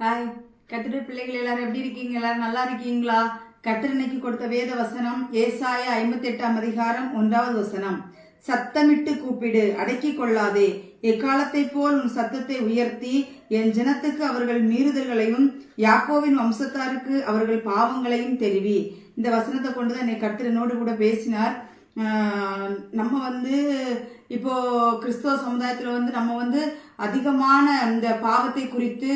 Hi, கர்த்தருடைய பிள்ளைகள் எல்லாரும் எப்படி இருக்கீங்க? எல்லாரும் நல்லா இருக்கீங்களா? கர்த்தர் இன்னைக்கு கொடுத்த வேத வசனம் ஏசாயா 58ஆம் அதிகாரம் 1வது வசனம். சத்தமிட்டு கூப்பிடு, அடக்கி கொள்ளாதே. எக்காலத்தை போல் உன் சத்தத்தை உயர்த்தி என் ஜனத்துக்கு அவர்கள் மீறுதல்களையும் யாக்கோவின் வம்சத்தாருக்கு அவர்கள் பாவங்களையும் தெரிவி. இந்த வசனத்தை கொண்டுதான் என்னை கர்த்தர் என்னோடு கூட பேசினார். நம்ம இப்போ கிறிஸ்தவ சமுதாயத்துல நம்ம அதிகமான இந்த பாவத்தை குறித்து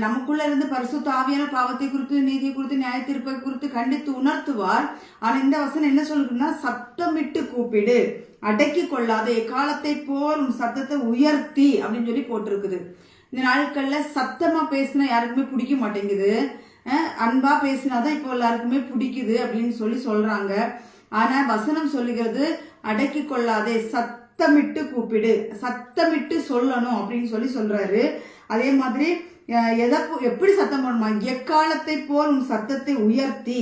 நமக்குள்ள இருந்து பரிசுத்த ஆவியான பாவத்தை குறித்து, நீதியை குறித்து, நியாயத்தீர்ப்பை குறித்து கண்டித்து உணர்த்துவார். ஆனா இந்த வசனம் என்ன சொல்றதுன்னா, சத்தமிட்டு கூப்பிடு, அடக்கி கொள்ளாத, எக்காலத்தை போல் உன் சத்தத்தை உயர்த்தி அப்படின்னு சொல்லி போட்டிருக்குது. இந்த நாட்கள்ல சத்தமா பேசினா யாருக்குமே பிடிக்க மாட்டேங்குது. அன்பா பேசினாதான் இப்போ எல்லாருக்குமே பிடிக்குது அப்படின்னு சொல்றாங்க. ஆனா வசனம் சொல்லுகிறது, அடக்கி கொள்ளாதே, சத்தமிட்டு கூப்பிடு, சத்தமிட்டு சொல்லணும் அப்படின்னு சொல்றாரு. அதே மாதிரி எப்படி சத்தம் போடணுமா? எக்காலத்தை போல் உன் சத்தத்தை உயர்த்தி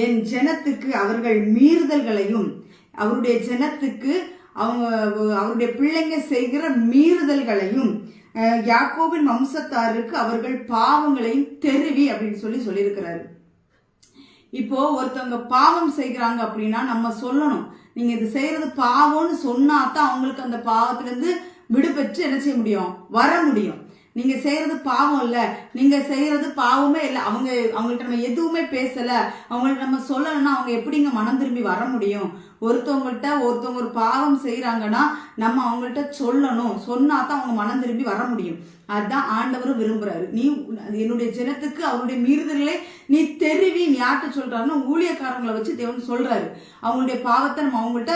என் ஜனத்துக்கு அவர்கள் மீறுதல்களையும், அவருடைய ஜனத்துக்கு அவருடைய பிள்ளைங்க செய்கிற மீறுதல்களையும், யாக்கோபின் வம்சத்தாருக்கு அவர்கள் பாவங்களையும் தெரிவி அப்படின்னு சொல்லியிருக்கிறாரு. இப்போ ஒருத்தவங்க பாவம் செய்கிறாங்க அப்படின்னா நம்ம சொல்லணும், நீங்க இது செய்யறது பாவம்னு சொன்னாதான் அவங்களுக்கு அந்த பாவத்திலிருந்து விடுபெற்று என்ன செய்ய முடியும், வர முடியும். நீங்க செய்யறது பாவம் இல்ல, நீங்க செய்யறது பாவமே இல்லை, அவங்கள்ட்ட நம்ம எதுவுமே பேசல, அவங்கள்ட்ட நம்ம சொல்லலைன்னா அவங்க எப்படிங்க மனம் திரும்பி வர முடியும்? ஒருத்தவங்க ஒரு பாவம் செய்யறாங்கன்னா நம்ம அவங்கள்ட்ட சொல்லணும், சொன்னாதான் அவங்க மனம் திரும்பி வர முடியும். அதுதான் ஆண்டவரும் விரும்புறாரு. நீ என்னுடைய ஜனத்துக்கு அவருடைய மீறுதல்களை நீ தெரிவி. நீ யார்கிட்ட சொல்றாருன்னா ஊழியக்காரங்களை வச்சு தேவன் சொல்றாரு. அவங்களுடைய பாவத்தை நம்ம அவங்கள்ட்ட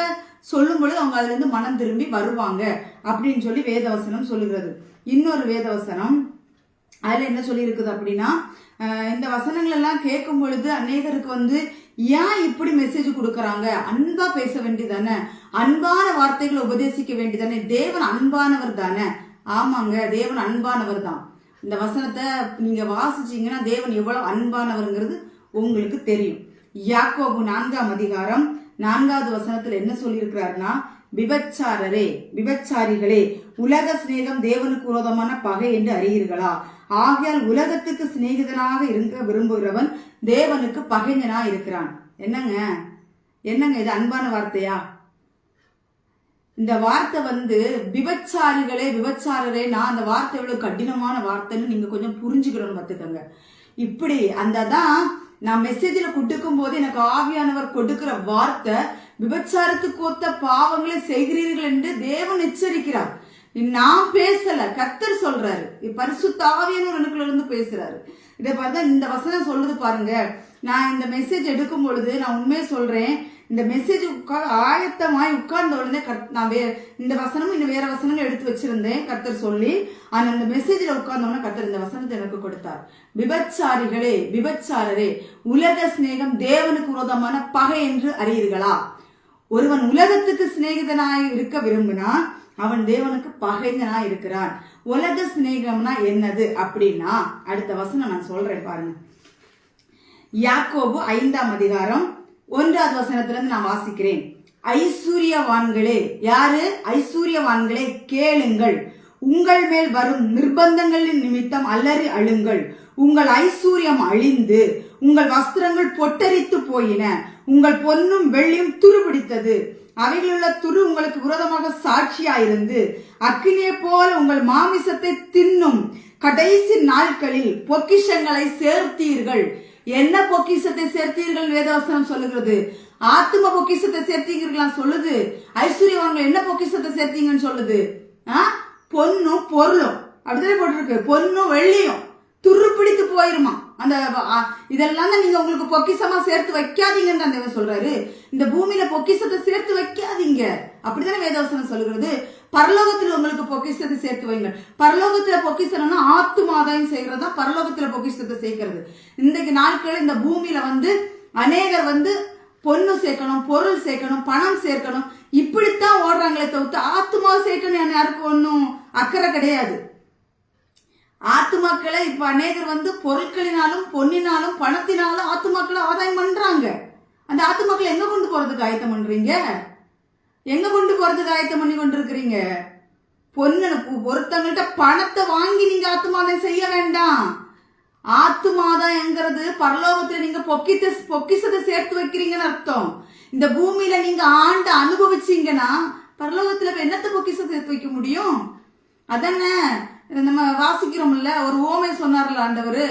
சொல்லும் பொழுது அவங்க அதுல இருந்து மனம் திரும்பி வருவாங்க அப்படின்னு சொல்லி வேதவசனம் சொல்லுகிறது. இன்னொரு வேதவசனம் அதுல என்ன சொல்லி இருக்குது அப்படின்னா, இந்த வசனங்கள் எல்லாம் கேட்கும் பொழுது அநேகருக்கு ஏன் இப்படி மெசேஜ் கொடுக்கறாங்க? அன்பா பேச வேண்டியதானே, அன்பான வார்த்தைகளை உபதேசிக்க வேண்டியதானே, தேவன் அன்பானவர் தானே. ஆமாங்க, தேவன் அன்பானவர் தான். இந்த வசனத்தை நீங்க வாசிச்சீங்கன்னா தேவன் எவ்வளவு அன்பானவர்ங்கிறது உங்களுக்கு தெரியும். யாக்கோபு 4ஆம் அதிகாரம் 4வது வசனத்துல என்ன சொல்லியிருக்கிறாருன்னா, விபச்சாரிகளே, உலக சிநேகம் தேவனுக்கு விரோதமான பகை என்று அறியீர்களா? ஆகையால் உலகத்துக்கு சிநேகிதனாக இருக்க விரும்புகிறவன் தேவனுக்கு பகைஞனா இருக்கிறான். என்னங்க இது அன்பான வார்த்தையா? இந்த வார்த்தை விபச்சாரரே, நான் அந்த வார்த்தை எவ்வளவு கடினமான வார்த்தைன்னு நீங்க கொஞ்சம் புரிஞ்சுக்கணும்னு பார்த்துக்கோங்க. இப்படி தான் நான் மெசேஜ்ல கொடுக்கும் போது எனக்கு ஆவியானவர் கொடுக்கிற வார்த்தை, விபச்சாரத்துக்கு ஒத்த பாவங்களை செய்கிறீர்கள் என்று தேவன் எச்சரிக்கிறார். நான் பேசல, கர்த்தர் சொல்றாரு, பரிசுத்த ஆவியானவர் எனக்குள்ள இருந்து பேசுறாரு. இதை பார்த்தா இந்த வசனம் சொல்லுது பாருங்க. நான் இந்த மெசேஜ் எடுக்கும் பொழுது நான் உண்மையை சொல்றேன், இந்த மெசேஜ் ஆயத்தமாய் உட்கார்ந்த உடனே நான் இந்த வசனமும் இன்னும் வேற வசனங்கள் எடுத்து வச்சிருந்தேன் கர்த்தர் சொல்லி. ஆனா அந்த மெசேஜ்ல உட்கார்ந்த உடனே கர்த்தர் இந்த வசனத்தை எனக்கு கொடுத்தார். விபச்சாரரே, உலக சிநேகம் தேவனுக்கு விரோதமான பகை என்று அறியீர்களா? ஒருவன் உலகத்துக்கு சிநேகிதனாய் இருக்க விரும்பினா அவன் தேவனுக்கு பகைஞனாய் இருக்கிறான். உலக சிநேகம்னா என்னது அப்படின்னா, அடுத்த வசனம் நான் சொல்றேன் பாருங்க. யாக்கோபு 5ஆம் அதிகாரம் 1வது வசனத்துல இருந்து நான் வாசிக்கிறேன். ஐஸ்வர்யவான்களே, யாரு ஐஸ்வர்யவான்களே, கேளுங்கள், உங்கள் மேல் வரும் நிர்பந்தங்களின் நிமித்தம் அல்லறி அழுங்கள். உங்கள் ஐஸ்வர்யம் அழிந்து உங்கள் வஸ்திரங்கள் பொட்டரித்து போயின, உங்கள் பொன்னும் வெள்ளியும் துருபிடித்தது. அவைகளுள்ள துரு உங்களுக்கு விரோதமாக சாட்சியாயிருந்து அக்கினியை போல உங்கள் மாமிசத்தை தின்னும். கடைசி நாட்களில் பொக்கிஷங்களை சேர்த்தீர்கள். என்ன பொக்கிஷத்தை சேர்த்தீர்கள்? வேதவசனம் சொல்லுகிறது, ஆத்தும பொக்கிஷத்தை சேர்த்தீர்களா சொல்லுது. ஐஸ்வர்யவான்கள் என்ன பொக்கிஷத்தை சேர்த்தீங்கன்னு சொல்லுது? பொன்னும் பொருளும் அப்படிதான் போட்டிருக்கு. பொன்னும் வெள்ளியும் துருப்பிடித்து போயிருமா. அந்த இதெல்லாம் தான் நீங்க உங்களுக்கு பொக்கிஷமா சேர்த்து வைக்காதீங்கன்னு அந்த சொல்றாரு. இந்த பூமியில பொக்கிஷத்தை சேர்த்து வைக்காதீங்க அப்படித்தானே வேதவசனம் சொல்லுகிறது. பரலோகத்துல உங்களுக்கு பொக்கிஷத்தை சேர்த்து வைங்க. பரலோகத்துல பொக்கிஷம்னா ஆத்துமாதாயம் செய்யறதா பரலோகத்துல பொக்கிஷத்தை சேர்க்கிறது. இன்றைக்கு நாட்கள் இந்த பூமியில அநேகர் பொண்ணு சேர்க்கணும், பொருள் சேர்க்கணும், பணம் சேர்க்கணும், இப்படித்தான் ஓடுறாங்களே தவிர்த்து ஆத்துமா சேர்க்கணும் யாருக்கும் ஒன்னும் அக்கறை கிடையாது. ஆத்துமாக்களை இப்ப அநேகர் பொருட்களினாலும் பொன்னினாலும் பணத்தினாலும் ஆத்துமாக்களை ஆதாயம் பண்றாங்க. அந்த ஆத்துமாக்களை எங்க கொண்டு போறதுக்கு ஆயத்தம் பண்றீங்க? எங்க கொண்டு போறதுக்கு ஆயத்தம் பண்ணி கொண்டிருக்கிறீங்க? ஒருத்தவங்கள்ட்ட பணத்தை வாங்கி நீங்க ஆத்துமாதாயம் செய்ய வேண்டாம். ஆத்துமாதான் என்கிறது பரலோகத்துல நீங்க பொக்கிசத்தை சேர்த்து வைக்கிறீங்கன்னு அர்த்தம். இந்த பூமியில நீங்க ஆண்டு அனுபவிச்சீங்கன்னா பரலோகத்துல என்னத்தை பொக்கிசத்தை சேர்த்து வைக்க முடியும்? அதென்ன நம்ம வாசிக்கிறோம்ல, ஒரு ஓமை சொன்னார்ல ஆண்டவர்.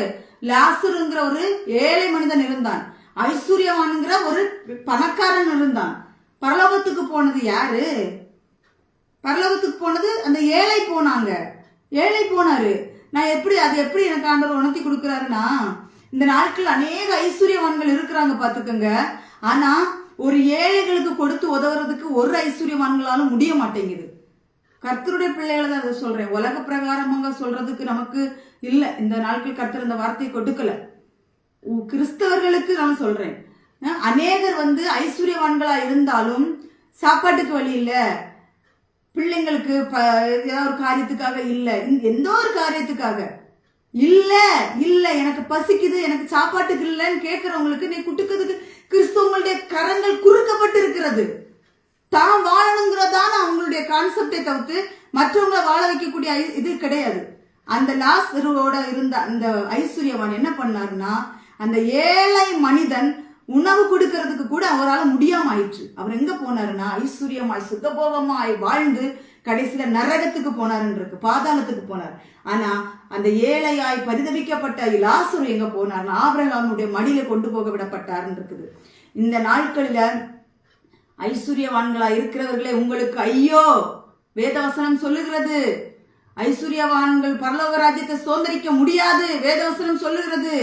லாசருங்கிற ஒரு ஏழை மனிதன் இருந்தான், ஐஸ்வர்யவான்ங்கிற ஒரு பணக்காரன் இருந்தான். பரலோகத்துக்கு போனது யாரு? பரலோகத்துக்கு போனது அந்த ஏழை போனாங்க. ஏழை போனாரு. நான் எப்படி எனக்கு ஆண்டவர் உணர்த்தி கொடுக்குறாருன்னா, இந்த நாட்கள் அநேக ஐஸ்வர்யவான்கள் இருக்கிறாங்க பாத்துக்கோங்க. ஆனா ஒரு ஏழைகளுக்கு கொடுத்து உதவுறதுக்கு ஒரு ஐஸ்வர்யவான்களாலும் முடிய மாட்டேங்குது. கர்த்தருடைய பிள்ளைகளை தான் அதை சொல்றேன். உலக பிரகாரமாக சொல்றதுக்கு நமக்கு இல்லை. இந்த நாட்கள் கர்த்தர் இந்த வார்த்தையை கொடுக்கல. கிறிஸ்தவர்களுக்கு நான் சொல்றேன். அநேகர் ஐஸ்வர்யவான்களா இருந்தாலும் சாப்பாட்டுக்கு வழி இல்ல, பிள்ளைங்களுக்கு ஏதாவது ஒரு காரியத்துக்காக இல்ல, எந்த ஒரு காரியத்துக்காக இல்ல எனக்கு பசிக்குது, எனக்கு சாப்பாட்டுக்கு இல்லைன்னு கேட்கறவங்களுக்கு நீ குட்டுக்கிறதுக்கு கிறிஸ்தவங்களுடைய கரங்கள் குறுக்கப்பட்டு இருக்கிறது. தான் வாழணுங்கிறதான அவங்களுடைய கான்செப்டை தவிர்த்து மற்றவங்களை வாழ வைக்கக்கூடிய இது கிடையாது. அந்த லாசரோட இருந்த அந்த ஐஸ்வர்யவான் என்ன பண்ணாருன்னா, அந்த ஏழை மனிதன் உணவு கொடுக்கறதுக்கு கூட அவரால் முடியாம ஆயிடுச்சு. அவர் எங்க போனாருன்னா, ஐஸ்வர்யமாய் சுகபோகமாய் வாழ்ந்து கடைசியில நரகத்துக்கு போனாருன்றிருக்கு, பாதாளத்துக்கு போனார். ஆனா அந்த ஏழையாய் பரிதவிக்கப்பட்ட லாசரு எங்க போனார்னா, ஆபிரகாமுடைய மடியில கொண்டு போக விடப்பட்டாருன்னு இருக்குது. இந்த நாட்களில ஐஸ்வர்யவான்களா இருக்கிறவர்களே உங்களுக்கு ஐயோ! வேதவசனம் சொல்லுகிறது ஐஸ்வர்யவான்கள் பரலோக ராஜ்யத்தை சுதந்திரிக்க முடியாது. வேதவசனம் சொல்லுகிறது.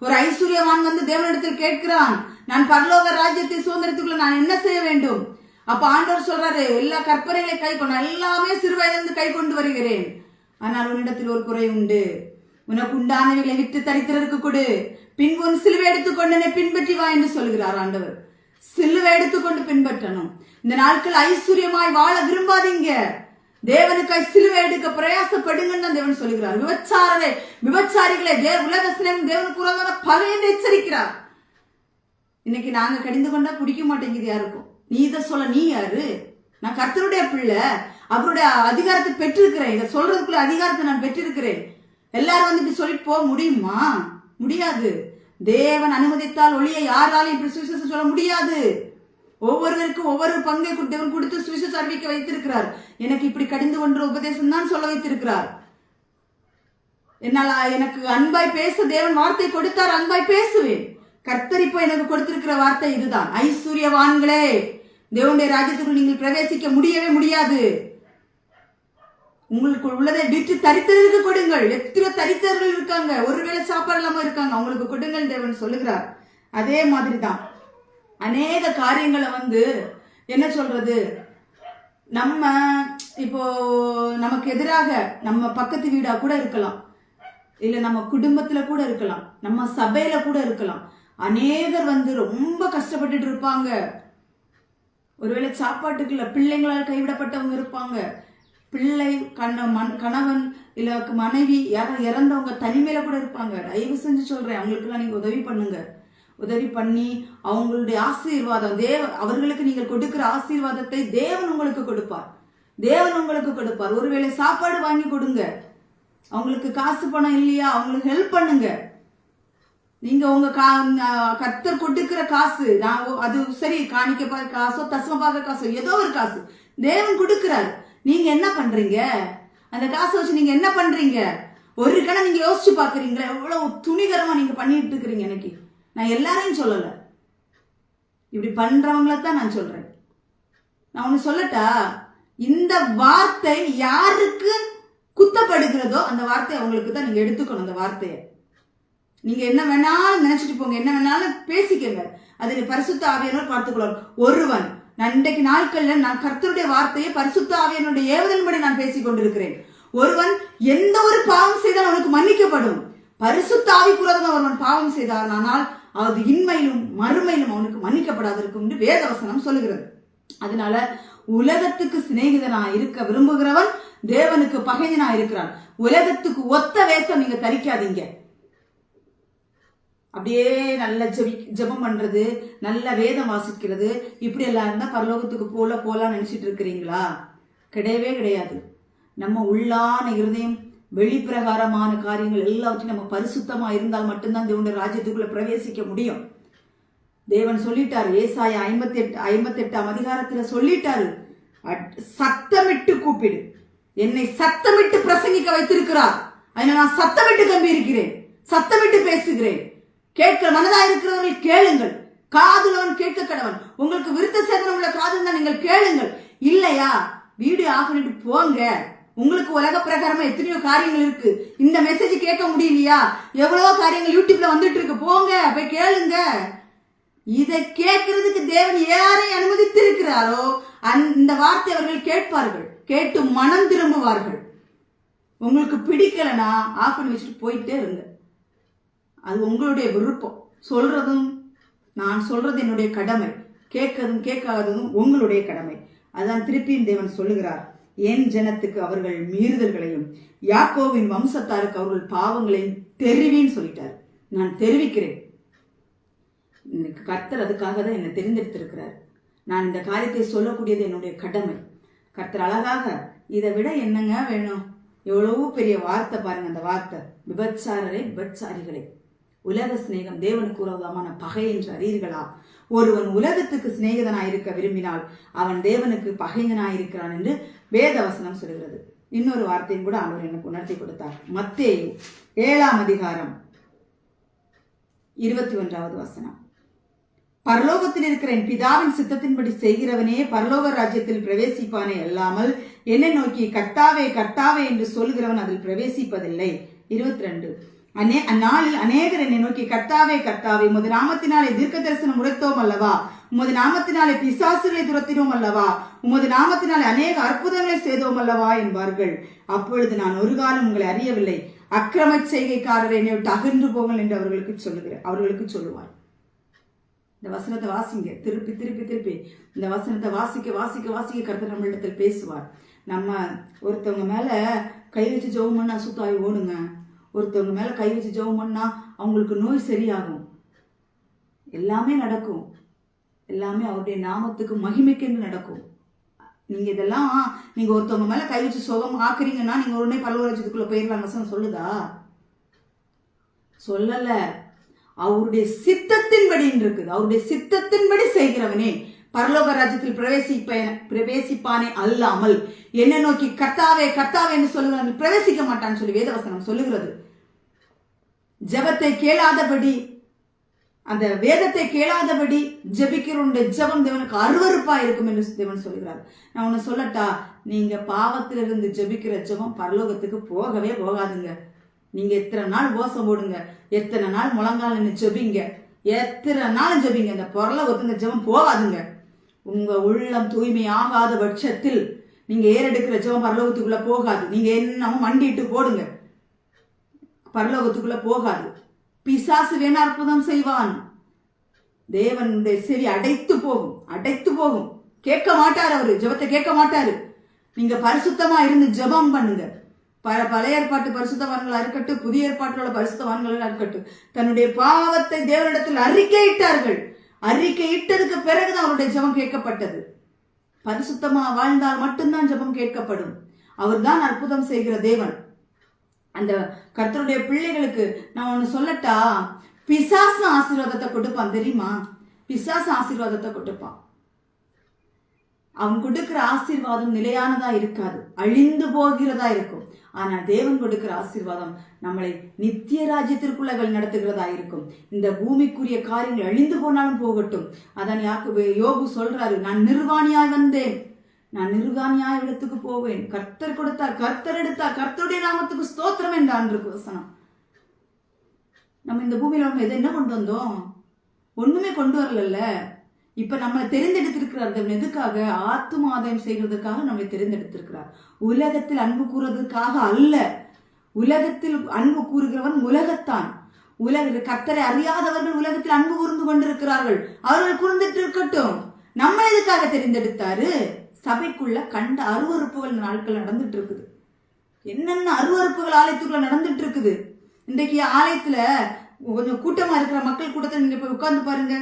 ஒரு ஐஸ்வர்யவான் தேவனிடத்தில் கேட்கிறான், நான் பரலோக ராஜ்யத்தை சுதந்திரத்துக்குள்ள நான் என்ன செய்ய வேண்டும்? அப்ப ஆண்டவர் சொல்றாரு, எல்லா கற்பனைகளை கை கொண்டு, எல்லாமே சிறு வயதிலிருந்து கை கொண்டு வருகிறேன். ஆனால் உன்னிடத்தில் ஒரு குறை உண்டு. உனக்கு உண்டானவைகளை விட்டு தரித்திரருக்கு கொடு, பின்பு உன் சிலுவை எடுத்துக்கொண்டு என்னை பின்பற்றி வா என்று சொல்கிறார் ஆண்டவர். சிலுவை எடுத்துக்கொண்டு பின்பற்றணும். இந்த நாட்கள் ஐஸ்வர்யமாய் வாழ விரும்பாதீங்க. தேவனுக்காய் சிலுவை எடுக்க பிரயாசப்படுங்கன்னு தான் தேவன் சொல்லுகிறார். விபச்சாரிகளை உலக சினம் தேவனுக்கு உறவான பகை என்று எச்சரிக்கிறார். இன்னைக்கு நாங்க கடிந்து கொண்டா பிடிக்க மாட்டேங்குது யாருக்கும். நீ இதை சொல்ல நீ யாரு? நான் கர்த்தருடைய பிள்ளை, அவருடைய அதிகாரத்தை பெற்றிருக்கிறேன். இதை சொல்றதுக்குள்ள அதிகாரத்தை நான் பெற்றிருக்கிறேன். எல்லாரும் இப்படி சொல்லிட்டு போக முடியுமா? முடியாது. தேவன் அனுமதித்தால் ஒளிய யாராலும் இப்படி சுவிசேஷம் சொல்ல முடியாது. ஒவ்வொருவருக்கும் ஒவ்வொரு பங்கை தேவன் கொடுத்து சுவிசேஷம் அறிவிக்க வைத்திருக்கிறார். எனக்கு இப்படி கடிந்து கொன்ற உபதேசம் தான் சொல்ல வைத்திருக்கிறார். என்னால் எனக்கு அன்பாய் பேச தேவன் வார்த்தை கொடுத்தார், அன்பாய் பேசுவேன். கர்த்தர் இப்போ எனக்கு கொடுத்திருக்கிற வார்த்தை இதுதான். ஐஸ்வர்யவான்களே, தேவனுடைய ராஜ்யத்துக்குள் நீங்கள் பிரவேசிக்க முடியவே முடியாது. உங்களுக்கு உள்ளதை விட்டு தரித்திரருக்கு கொடுங்கள். எத்தனை தரித்திரர்கள் இருக்காங்க, ஒருவேளை சாப்பாடு இல்லாம இருக்காங்க, அவங்களுக்கு கொடுங்கள் தேவன் சொல்லுகிறார். அதே மாதிரி தான் அநேக காரியங்களை என்ன சொல்றது, நம்ம இப்போ நமக்கு எதிராக நம்ம பக்கத்து வீடா கூட இருக்கலாம், இல்ல நம்ம குடும்பத்துல கூட இருக்கலாம், நம்ம சபையில கூட இருக்கலாம். அநேகர் ரொம்ப கஷ்டப்பட்டுட்டு இருப்பாங்க. ஒருவேளை சாப்பாட்டுக்கு இல்ல, பிள்ளைங்களால் கைவிடப்பட்டவங்க இருப்பாங்க. பிள்ளை கணவன் இல்ல மனைவி யாரும் இறந்தவங்க தனிமையில கூட இருப்பாங்க. தயவு செஞ்சு சொல்றேன், அவங்களுக்குலாம் நீங்க உதவி பண்ணுங்க. உதவி பண்ணி அவங்களுடைய ஆசீர்வாதம் அவர்களுக்கு நீங்கள் கொடுக்கிற ஆசீர்வாதத்தை தேவன் உங்களுக்கு கொடுப்பார். தேவன் உங்களுக்கு கொடுப்பார். ஒருவேளை சாப்பாடு வாங்கி கொடுங்க. அவங்களுக்கு காசு பணம் இல்லையா, அவங்களுக்கு ஹெல்ப் பண்ணுங்க. நீங்க உங்க கர்த்தர் கொடுக்கிற காசு, அது சரி, காணிக்க காசோ தசமபாக காசோ ஏதோ ஒரு காசு தேவன் கொடுக்கிறார். நீங்க என்ன பண்றீங்க? அந்த காசை வச்சு நீங்க என்ன பண்றீங்க? ஒரு கணம் நீங்க யோசிச்சு பாக்குறீங்களா? எவ்வளவு துணிகரமா நீங்க பண்ணிட்டு இருக்கிறீங்க. எனக்கு நான் எல்லாரையும் சொல்லல, இப்படி பண்றவங்களத்தான் நான் சொல்றேன். நான் ஒண்ணு சொல்லட்டா, இந்த வார்த்தை யாருக்கு குத்தப்படுகிறதோ அந்த வார்த்தையை அவங்களுக்கு தான் நீங்க எடுத்துக்கணும். அந்த வார்த்தையை நீங்க என்ன வேணாலும் நினைச்சிட்டு போங்க, என்ன வேணாலும் பேசிக்கங்க, அதை பரிசுத்த ஆவியானவர் பார்த்துக்கொள்வார். ஒருவன், நான் இன்றைக்கு நாட்கள்ல நான் கர்த்தருடைய வார்த்தையை பரிசுத்த ஆவியானுடைய ஏவுதலின்படி நான் பேசிக் கொண்டிருக்கிறேன். ஒருவன் எந்த ஒரு பாவம் செய்தால் அவனுக்கு மன்னிக்கப்படும். பரிசுத்த ஆவிக்குறதும் ஒருவன் பாவம் செய்தார், ஆனால் அது இன்மையிலும் மறுமையிலும் அவனுக்கு மன்னிக்கப்படாதிருக்கும் என்று வேதவசனம் சொல்லுகிறது. அதனால உலகத்துக்கு சிநேகிதனா இருக்க விரும்புகிறவன் தேவனுக்கு பகைஞனா இருக்கிறான். உலகத்துக்கு ஒத்த வேஷம் நீங்க தரிக்காதீங்க. அப்படியே நல்ல ஜெபம் பண்றது, நல்ல வேதம் வாசிக்கிறது, இப்படி எல்லாம் இருந்தா பரலோகத்துக்கு போலான்னு நினைச்சிட்டு இருக்கிறீங்களா? கிடையவே கிடையாது. நம்ம உள்ளான இருதயம் வெளிப்பிரகாரமான காரியங்கள் எல்லாவற்றையும் நம்ம பரிசுத்தமா இருந்தால் மட்டும்தான் தேவனுடைய ராஜ்யத்துக்குள்ள பிரவேசிக்க முடியும். தேவன் சொல்லிட்டாரு, ஏசாயா 58ஆம் அதிகாரத்துல சொல்லிட்டாரு, சத்தமிட்டு கூப்பிடு, என்னை சத்தமிட்டு பிரசங்கிக்க வைத்திருக்கிறார். அதனால நான் சத்தமிட்டு கம்பியிருக்கிறேன், சத்தமிட்டு பேசுகிறேன். கேட்க மனதா இருக்கிறவர்கள் கேளுங்கள், காதுலவன் கேட்க கடவன். உங்களுக்கு விருத்த சேதனம் உள்ள காதல் தான் நீங்கள் கேளுங்கள். இல்லையா வீடியோ ஆஃப் பண்ணிட்டு போங்க. உங்களுக்கு உலக பிரகாரமா எத்தனையோ காரியங்கள் இருக்கு. இந்த மெசேஜ் கேட்க முடியலையா? எவ்வளவோ காரியங்கள் யூடியூப்ல வந்துட்டு இருக்கு, போங்க போய் கேளுங்க. இதை கேட்கறதுக்கு தேவன் யாரை அனுமதித்து இருக்கிறாரோ இந்த வார்த்தை அவர்கள் கேட்பார்கள், கேட்டு மனம் திரும்புவார்கள். உங்களுக்கு பிடிக்கலனா ஆஃப் பண்ணி வச்சுட்டு போயிட்டே இருங்க. அது உங்களுடைய விருப்பம். சொல்றதும் நான் சொல்றது என்னுடைய கடமை, கேட்கறதும் கேட்காததும் உங்களுடைய கடமை. அதான் திருப்பியும் தேவன் சொல்லுகிறார், என் ஜனத்துக்கு அவர்கள் மீறுதல்களையும் யாக்கோவின் வம்சத்தாருக்கு அவர்கள் பாவங்களையும் தெரிவின்னு சொல்லிட்டார். நான் தெரிவிக்கிறேன். கர்த்தர் அதுக்காக தான் என்னை தெரிந்தெடுத்திருக்கிறார். நான் இந்த காரியத்தை சொல்லக்கூடியது என்னுடைய கடமை. கர்த்தர் அழகாக இதை விட என்னங்க வேணும்? எவ்வளவோ பெரிய வார்த்தை பாருங்க. அந்த வார்த்தை, விபச்சாரரே விபச்சாரிகளே, உலக சிநேகம் தேவனுக்கு விரோதமான பகை என்று அறியீர்களா? ஒருவன் உலகத்துக்கு சிநேகிதனாயிருக்க விரும்பினால் அவன் தேவனுக்கு பகைஞனாயிருக்கிறான் என்று வேதவசனம் சொல்கிறது. இன்னொரு வார்த்தையும் கூட அவர் எனக்கு உணர்த்தி கொடுத்தார். மத்தேயு 7ஆம் அதிகாரம் 21வது வசனம், பரலோகத்தில் இருக்கிற என் பிதாவின் சித்தத்தின்படி செய்கிறவனே பரலோக ராஜ்யத்தில் பிரவேசிப்பானே அல்லாமல் என்னை நோக்கி கர்த்தாவே கர்த்தாவே என்று சொல்கிறவன் அதில் பிரவேசிப்பதில்லை. 22, அந்நாளில் அநேகர் என்னை நோக்கி கர்த்தாவே கர்த்தாவே உமது நாமத்தினாலே தீர்க்க தரிசனம் உரைத்தோம் அல்லவா, உமது நாமத்தினாலே பிசாசுகளை துரத்தினோம் அல்லவா, உமது நாமத்தினாலே அநேக அற்புதங்களை செய்தோம் அல்லவா என்பார்கள். அப்பொழுது நான் ஒரு காலம் உங்களை அறியவில்லை, அக்கிரம செய்கைக்காரரை என்னை விட்டு அகன்று போங்கள் என்று அவர்களுக்கு சொல்லுவார். இந்த வசனத்தை வாசிங்க, திருப்பி திருப்பி திருப்பி இந்த வசனத்தை வாசிக்க வாசிக்க வாசிக்க கர்த்தர் நம்மளிடத்தில் பேசுவார். நம்ம ஒருத்தவங்க மேல கை வச்சு ஜெபம் பண்ணா சுத்தாய் ஓடுங்க. ஒருத்தவங்க மேல கை வச்சு ஜெபம் பண்ணா அவங்களுக்கு நோய் சரியாகும். எல்லாமே நடக்கும். எல்லாமே அவருடைய நாமத்துக்கு மகிமைக்கென்று நடக்கும். நீங்க இதெல்லாம் நீங்க ஒருத்தவங்க மேல கை வச்சு சுகம் ஆக்குறீங்கன்னா நீங்க உடனே பரலோக ராஜ்யத்துக்குள்ள போயிடலாம் வசனம் சொல்லுதா? சொல்லல. அவருடைய சித்தத்தின்படி இருக்குது. அவருடைய சித்தத்தின்படி செய்கிறவனே பரலோக ராஜ்யத்தில் பிரவேசிப்பானே அல்லாமல் என்ன நோக்கி கர்த்தாவே கர்த்தாவே என்று சொல்லுகிறான் பிரவேசிக்க மாட்டான்னு சொல்லி வேதவசனம் சொல்லுகிறது. ஜெபத்தை கேளாதபடி, அந்த வேதத்தை கேளாதபடி ஜெபிக்கிறவனுடைய ஜெபம் தேவனுக்கு அருவருப்பா இருக்கும் என்று தேவன் சொல்கிறார். நான் ஒன்னு சொல்லட்டா, நீங்க பாவத்திலிருந்து ஜெபிக்கிற ஜெபம் பரலோகத்துக்கு போகவே போகாதுங்க. நீங்க எத்தனை நாள் உபவாசம் போடுங்க, எத்தனை நாள் முழங்கால் நின்று ஜெபிங்க, எத்தனை நாள் ஜெபிங்க, இந்த பரலோகத்துக்கு ஜெபம் போகாதுங்க. உங்க உள்ளம் தூய்மை ஆகாத பட்சத்தில் நீங்க ஏறெடுக்கிற ஜெபம் பரலோகத்துக்குள்ள போகாது. நீங்க என்னமோ மண்டிட்டு போடுங்க, பரலோகத்துக்குள்ள போகாது. பிசாசு வேணா அற்புதம் செய்வான், தேவனுடைய செவி அடைத்து போகும். கேட்க மாட்டாரு, அவரு ஜெபத்தை கேட்க மாட்டாரு. நீங்க பரிசுத்தமா இருந்து ஜெபம் பண்ணுங்க. பழைய ஏற்பாட்டு பரிசுத்தவான்களா இருக்கட்டும், புதிய ஏற்பாட்டில் உள்ள பரிசுத்தவான்களா இருக்கட்டும், தன்னுடைய பாவத்தை தேவனிடத்தில் அறிக்கையிட்டார்கள். அறிக்கையிட்டதுக்கு பிறகுதான் அவருடைய ஜெபம் கேட்கப்பட்டது. பரிசுத்தமா வாழ்ந்தால் மட்டும்தான் ஜெபம் கேட்கப்படும். அவர் தான் அற்புதம் செய்கிற தேவன். அந்த கர்த்தருடைய பிள்ளைகளுக்கு நான் ஒண்ணு சொல்லட்டா, பிசாசு ஆசீர்வாதத்தை கொடுப்பான் தெரியுமா? பிசாசு ஆசீர்வாதத்தை கொடுப்பான். அவன் கொடுக்கிற ஆசீர்வாதம் நிலையானதா இருக்காது, அழிந்து போகிறதா இருக்கும். ஆனா தேவன் கொடுக்கிற ஆசீர்வாதம் நம்மளை நித்திய ராஜ்யத்திற்குள்ள நடத்துகிறதா இருக்கும். இந்த பூமிக்குரிய காரியங்கள் அழிந்து போனாலும் போகட்டும். அதான் யோபு சொல்றாரு, நான் நிர்வாணியாய் வந்தேன், நான் நிர்வாணியாய் இடத்துக்கு போவேன். கர்த்தர் கொடுத்தார், கர்த்தர் எடுத்தார், கர்த்தருடைய நாமத்துக்கு ஸ்தோத்திரம் என்றான் இருக்கு வசனம். நம்ம இந்த பூமியில நம்ம எதை என்ன கொண்டு வந்தோம்? ஒண்ணுமே கொண்டு வரல. இப்ப நம்மளை தெரிந்தெடுத்திருக்கிறார். எதுக்காக? ஆத்தும ஆதாயம் செய்கிறதுக்காக நம்மளை தெரிந்தெடுத்திருக்கிறார். உலகத்தில் அன்பு கூறுவதற்காக அல்ல. உலகத்தில் அன்பு கூறுகிறவன் உலகத்தான். கர்த்தரை அறியாதவர்கள் உலகத்தில் அன்பு கூர்ந்து கொண்டிருக்கிறார்கள். அவர்கள் கூர்ந்துட்டு இருக்கட்டும். நம்ம எதுக்காக தெரிந்தெடுத்தாரு? சபைக்குள்ள கண்ட அருவறுப்புகள் நாட்கள் நடந்துட்டு இருக்குது. என்னென்ன அருவறுப்புகள் ஆலயத்துக்குள்ள நடந்துட்டு இருக்குது. இன்றைக்கு ஆலயத்துல கொஞ்சம் கூட்டமா இருக்கிற மக்கள் கூட்டத்தில் நீங்க போய் உட்கார்ந்து பாருங்க.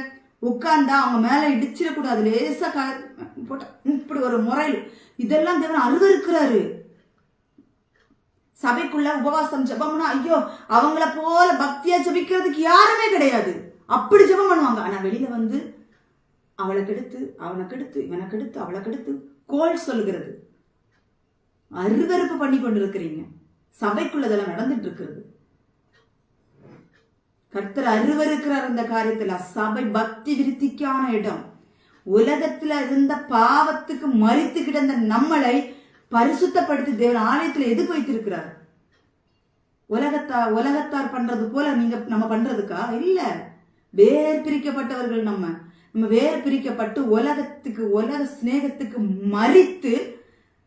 உட்கார்ந்தா அவங்க மேல இடிச்சிடக்கூடாது, லேசா போட்ட இப்படி ஒரு முறையில் இதெல்லாம் தேவன் அருவருக்கிறாரு. சபைக்குள்ள உபவாசம் ஜெபம்னா ஐயோ அவங்கள போல பக்தியா ஜெபிக்கிறதுக்கு யாருமே கிடையாது. அப்படி ஜெபம் பண்ணுவாங்க. ஆனா வெளியில வந்து அவளை கெடுத்து அவனை கெடுத்து இவனை கெடுத்து அவளை கெடுத்து கோல் சொல்லுகிறது. அருவருப்பு பண்ணி கொண்டிருக்கிறீங்க. சபைக்குள்ள இதெல்லாம் நடந்துட்டு இருக்கிறது. கர்த்தர் அருவருக்கிறார் இந்த காரியத்துல. சபை பக்தி விருத்திக்கான இடம். உலகத்துல இருந்த பாவத்துக்கு மரித்து கிடந்த நம்மளை பரிசுத்தப்படுத்தி தேவன் ஆலயத்துல எதுக்கு வைத்திருக்கிறார்? உலகத்தார் பண்றது போல நம்ம பண்றதுக்கா? இல்ல. வேர் பிரிக்கப்பட்டவர்கள் நம்ம வேர் பிரிக்கப்பட்டு உலக சிநேகத்துக்கு மரித்து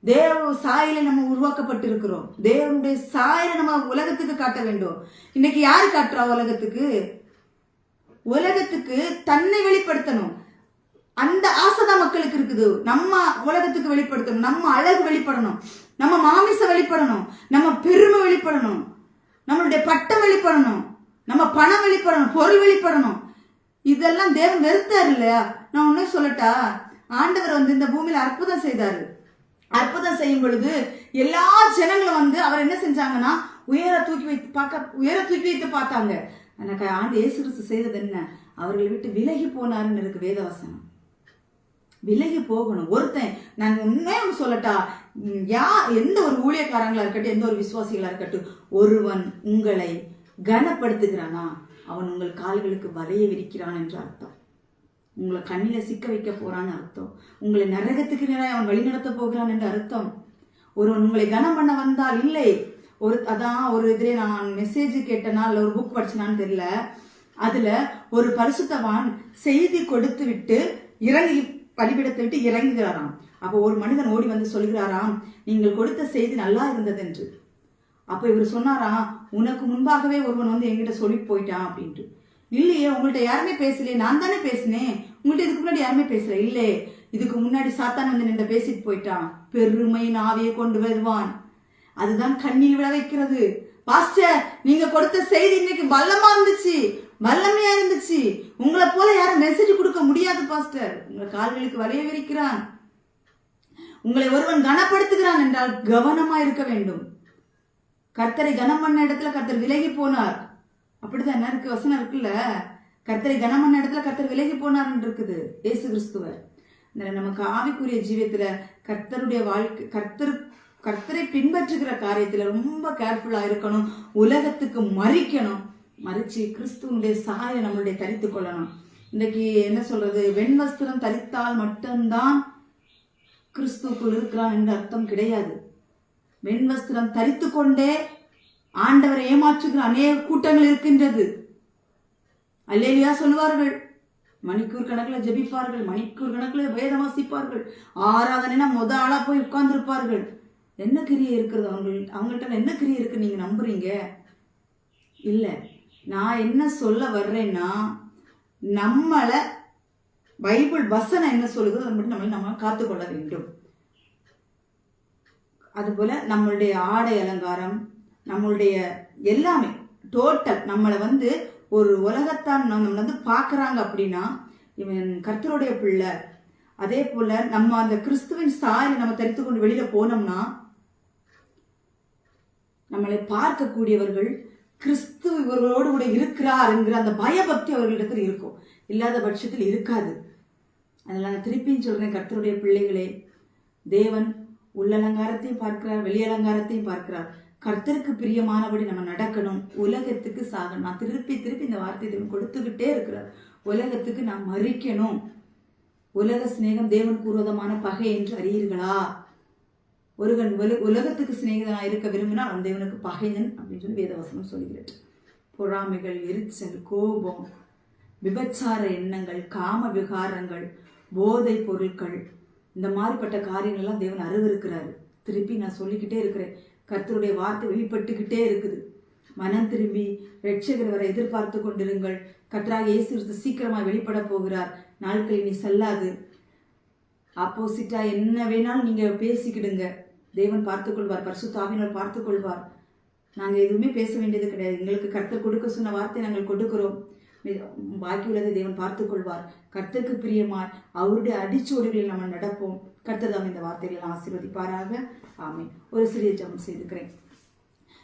தேவ சாயலை நம்ம உருவாக்கப்பட்டு இருக்கிறோம். தேவனுடைய சாயலை நம்ம உலகத்துக்கு காட்ட வேண்டும். இன்னைக்கு யாரு காட்டுறா உலகத்துக்கு? உலகத்துக்கு தன்னை வெளிப்படுத்தணும். அந்த ஆசைதான் மக்களுக்கு இருக்குது. நம்ம உலகத்துக்கு வெளிப்படுத்தணும். நம்ம அழகு வெளிப்படணும். நம்ம மாமிசம் வெளிப்படணும். நம்ம பெருமை வெளிப்படணும். நம்மளுடைய பட்டம் வெளிப்படணும். நம்ம பணம் வெளிப்படணும். பொருள் வெளிப்படணும். இதெல்லாம் தேவன் வெறுத்தாரு இல்லையா? நான் ஒன்னே சொல்லட்டா, ஆண்டவர் வந்து இந்த பூமியில அற்புதம் செய்தாரு. அற்புதம் செய்யும் பொழுது எல்லா ஜனங்களும் வந்து அவர் என்ன செஞ்சாங்கன்னா உயர தூக்கி வைத்து பார்த்தாங்க. எனக்கு ஆண்டு இயேசு கிறிஸ்து செய்தது என்ன? அவர்களை விட்டு விலகி போனாருன்னு இருக்கு வேதவசனம். விலகி போகணும். ஒருத்தன் நான் உண்மையாக சொல்லட்டா, எந்த ஒரு ஊழியக்காரங்களா இருக்கட்டும், எந்த ஒரு விசுவாசிகளா இருக்கட்டும், ஒருவன் உங்களை கனப்படுத்துகிறானா அவன் உங்கள் கால்களுக்கு வலைய விரிக்கிறான் என்று அர்த்தம். உங்களை கண்ணில சிக்க வைக்க போறான்னு அர்த்தம். உங்களை நரகத்துக்கு நேராக அவன் வழிநடத்த போகிறான் என்று அர்த்தம். ஒருவன் உங்களை கனம் பண்ண வந்தால் இல்லை. ஒரு இதிலே நான் மெசேஜ் கேட்டனா இல்ல ஒரு புக் படிச்சனான்னு தெரியல. அதுல ஒரு பரிசுத்தவான் செய்தி கொடுத்து விட்டு இறங்கி பலிபிடத்தை விட்டு இறங்குகிறாராம். அப்போ ஒரு மனிதன் ஓடி வந்து சொல்கிறாராம், நீங்கள் கொடுத்த செய்தி நல்லா இருந்தது என்று. அப்ப இவர் சொன்னாராம், உனக்கு முன்பாகவே ஒருவன் வந்து என்கிட்ட சொல்லி போயிட்டான் அப்படின்ட்டு. இல்லையே, உங்கள்ட்ட யாருமே பேசலையே, நான் தானே பேசினேன். உங்கள்ட்ட இதுக்கு முன்னாடி யாருமே பேசல. இல்லை, இதுக்கு முன்னாடி சாத்தான் வந்து நின்று பேசிட்டு போயிட்டான். பெருமை நாவையை கொண்டு வருவான். அதுதான் கண்ணில் விழ வைக்கிறது. பாஸ்டர், நீங்க கொடுத்த செய்தி இன்னைக்கு பலமா இருந்துச்சு, வல்லமையா இருந்துச்சு. உங்களை போல யாரும் மெசேஜ் கொடுக்க முடியாது பாஸ்டர். உங்க கால்களுக்கு வலைய விரிக்கிறான். உங்களை ஒருவன் கனப்படுத்துகிறான் என்றால் கவனமா இருக்க வேண்டும். கர்த்தரை கனம் பண்ண இடத்துல கர்த்தர் விலகி போனார். அப்படிதான் என்ன இருக்கு, வசனம் இருக்குல்ல, கர்த்தரை கனம் பண்ண இடத்துல கர்த்தர் விலகி போனார்ன்னு இருக்குது இயேசு கிறிஸ்துவர். நமக்கு ஆவிக்குரிய ஜீவியத்துல கர்த்தருடைய வாழ்க்கை, கர்த்தரை பின்பற்றுகிற காரியத்துல ரொம்ப கேர்ஃபுல்லா இருக்கணும். உலகத்துக்கு மறிச்சு கிறிஸ்துவனுடைய சாயை நம்மளுடைய தரித்து கொள்ளணும். இன்னைக்கு என்ன சொல்றது, வெண்வஸ்திரம் தரித்தால் மட்டும்தான் கிறிஸ்துக்குள் இருக்கிறான் என்று அர்த்தம் கிடையாது. வெண்வஸ்திரம் தரித்து கொண்டே ஆண்டவரை ஏமாற்றுகிற அநேக கூட்டங்கள் இருக்கின்றது. அல்லேலியா சொல்லுவார்கள், மணிக்கூர் கணக்கில் ஜெபிப்பார்கள், மணிக்கூர் கணக்கில் வேதம் வாசிப்பார்கள், ஆராதனைனா ஆளா போய் உட்கார்ந்துருப்பார்கள். என்ன கிரியை இருக்கிறது அவங்கள்ட்ட என்ன கிரியை இருக்கு நீங்க நம்புறீங்க? இல்ல, நான் என்ன சொல்ல வர்றேன்னா, நம்மளை பைபிள் வசனம் என்ன சொல்லுகிறது அதை மட்டும் நம்ம காத்துக்கொள்ள வேண்டும். அதுபோல நம்மளுடைய ஆடை அலங்காரம், நம்மளுடைய எல்லாமே டோட்டல் நம்மளை வந்து ஒரு உலகத்தான் நம்மளை வந்து பார்க்குறாங்க அப்படின்னா இவன் கர்த்தருடைய பிள்ளை. அதே போல நம்ம அந்த கிறிஸ்துவின் சாயலை நம்ம தரித்து கொண்டு வெளியில போனோம்னா நம்மளை பார்க்கக்கூடியவர்கள் கிறிஸ்து இவர்களோடு கூட இருக்கிறார் என்கிற அந்த பயபக்தி அவர்களிடத்தில் இருக்கும். இல்லாத பட்சத்தில் இருக்காது. அதனால நான் திருப்பியும் சொல்றேன், கர்த்தருடைய பிள்ளைகளே, தேவன் உள்ளலங்காரத்தையும் பார்க்கிறார், வெளியலங்காரத்தையும் பார்க்கிறார். கர்த்தருக்கு பிரியமானபடி நம்ம நடக்கணும். உலகத்துக்கு சாகணும். நான் திருப்பி இந்த வார்த்தை தேவன் கொடுத்துக்கிட்டே இருக்கிறார். உலகத்துக்கு நான் மறிக்கணும். உலக சிநேகம் தேவனுக்கு விரோதமான பகை என்று அறியீர்களா? ஒருவன் உலகத்துக்கு சிநேகிதனா இருக்க விரும்பினால் அவன் தேவனுக்கு பகைஞன் அப்படின்னு சொல்லி வேதவசனம் சொல்கிறது. பொறாமைகள், எரிச்சல், கோபம், விபச்சார எண்ணங்கள், காம விகாரங்கள், போதை பொருட்கள், இந்த மாதிரிப்பட்ட காரியங்கள்லாம் தேவன் அருவருக்கிறாரு. திருப்பி நான் சொல்லிக்கிட்டே இருக்கிறேன். கர்த்தருடைய வார்த்தை வெளிப்பட்டுக்கிட்டே இருக்குது. மனம் திரும்பி ரட்சகர் வரை எதிர்பார்த்து கொண்டிருங்கள். கர்த்தராகிய இயேசு கிறிஸ்து சீக்கிரமாக வெளிப்பட போகிறார். நாட்கள் இனி செல்லாது. ஆப்போசிட்டா என்ன வேணாலும் நீங்க பேசிக்கிடுங்க, தேவன் பார்த்துக்கொள்வார், பரிசுத்த ஆவியானவர் பார்த்துக்கொள்வார். நாங்க எதுவுமே பேச வேண்டியது கிடையாது. எங்களுக்கு கர்த்தர் கொடுக்க சொன்ன வார்த்தை நாங்கள் கொடுக்கிறோம். பாக்கி உள்ளதை தேவன் பார்த்துக்கொள்வார். கர்த்தருக்கு பிரியமாய் அவருடைய அடிச்சோடுகளில் நம்ம நடப்போம். கர்த்தர் தான் இந்த வார்த்தைகளை ஆசீர்வதிப்பாராக. ஆமென். ஒரு சிறிய ஜெபம் செய்துக்கிறேன்.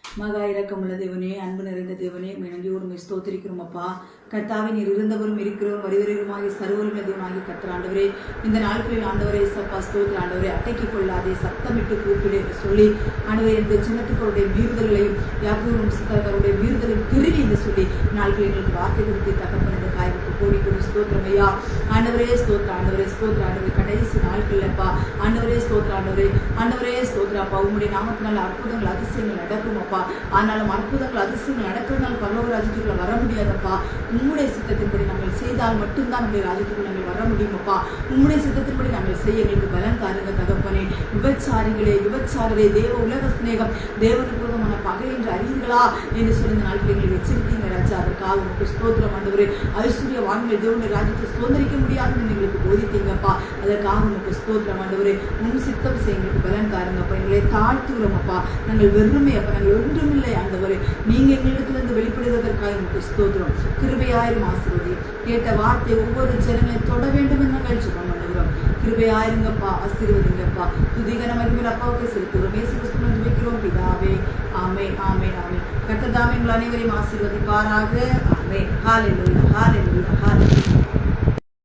மகா இரக்கமுள்ள தேவனே, அன்பு நிறைந்த தேவனே, நன்றியோடு உம்மை ஸ்தோத்திரிக்கிறோம் அப்பா. கர்த்தாவே, நீர் இருந்தவரும் இருக்கிறவரும் வருகிறவருமாகிய சர்வவல்லமை தேவனாகிய கர்த்தர் ஆண்டவரே, இந்த நாட்களில் ஆண்டவரே சப்பா ஸ்தோத்திர ஆண்டவரே, அட்டைக்கிக் கொள்ளாதே, சத்தமிட்டு கூப்பிடு என்று சொல்லி ஆண்டவரே, இந்த சின்னத்துக்களுடைய மீறுதல்களையும் யாக்கோபு சித்தர்களுடைய மீறுதலையும் திருவி என்று சொல்லி நாட்களில் எங்களுக்கு வார்த்தை கொடுத்து தகப்பனது காய்வுக்கு கோடி ஸ்தோத்திரம் ஐயா. ஆண்டவரே ஸ்தோத்திர ஆண்டவரே, ஸ்தோத்திர ஆண்டவரே, கடைசி நாட்கள் அப்பா ஆண்டவரே ஸ்தோத்திர ஆண்டவரே, ஆண்டவரே ஸ்தோத்திர அப்பா. உங்களுடைய நாமத்தினால் அற்புதங்கள் அதிசயங்கள் நடக்கும் அப்பா. ஆனாலும் அற்புதங்கள் அதிசயங்கள் நடக்கிறதுனால பரலோக ராஜ்யத்துக்குள்ள வர முடியாதப்பா. உம்முடைய சித்தத்தின்படி நாங்கள் செய்தால் மட்டும்தான் நம்முடைய ராஜ்யத்துக்குள்ள நாங்கள் வர முடியும் அப்பா. உம்முடைய சித்தத்தின்படி நாங்கள் செய்ய எங்களுக்கு பலன் தாருங்க தகப்பனே. விபச்சாரரே, தேவ உலக சிநேகம் தேவனுக்குமான பகை என்று அறிவீர்களா என்று சொல்லி இந்த நாட்கள் எங்களை வச்சிருக்கீங்க ராஜா. அதற்காக உங்களுக்கு ஸ்தோத்திரம் ஆண்டவரே. ஐஸ்வர்ய வான்கள் தேவனுடைய ராஜ்யத்தை சுதந்திரிக்க முடியாதுன்னு எங்களுக்கு போதித்தீங்கப்பா. அதற்காக உங்களுக்கு ஸ்தோத்திரம் ஆண்டவரே. உன் சித்தம் செய்ய எங்களுக்கு பலன் தாருங்கப்பா. எங்களை தாழ்த்துகிறோம் அப்பா. நாங்கள் வெறுமை அப்பா, நாங்கள் ஒன்றுமில்லை ஆண்டவரே. நீங்க எங்களிடத்திலிருந்து வெளிப்படுவதற்காக உங்களுக்கு ஸ்தோத்திரம். கிருபையாயிரும் ஆசீர்வதி. கேட்ட வார்த்தை ஒவ்வொரு ஜனங்களையும் தொட வேண்டும் என்று நாங்கள் ஜெபம் பண்ணுகிறோம். கிருபையாயிருங்கப்பா, ஆசீர்வதிங்கப்பா. துதிகன மகிமையில் அப்பாவுக்கு செலுத்துகிறோம். இயேசு கிறிஸ்துவின் வைக்கிறோம் பிதாவே. ஆமென், ஆமென், ஆமென். கர்த்தர் தாமே உங்கள் அனைவரையும் ஆசீர்வதிப்பாராக. ஆமென். ஹல்லேலூயா, ஹல்லேலூயா, ஹல்லேலூயா.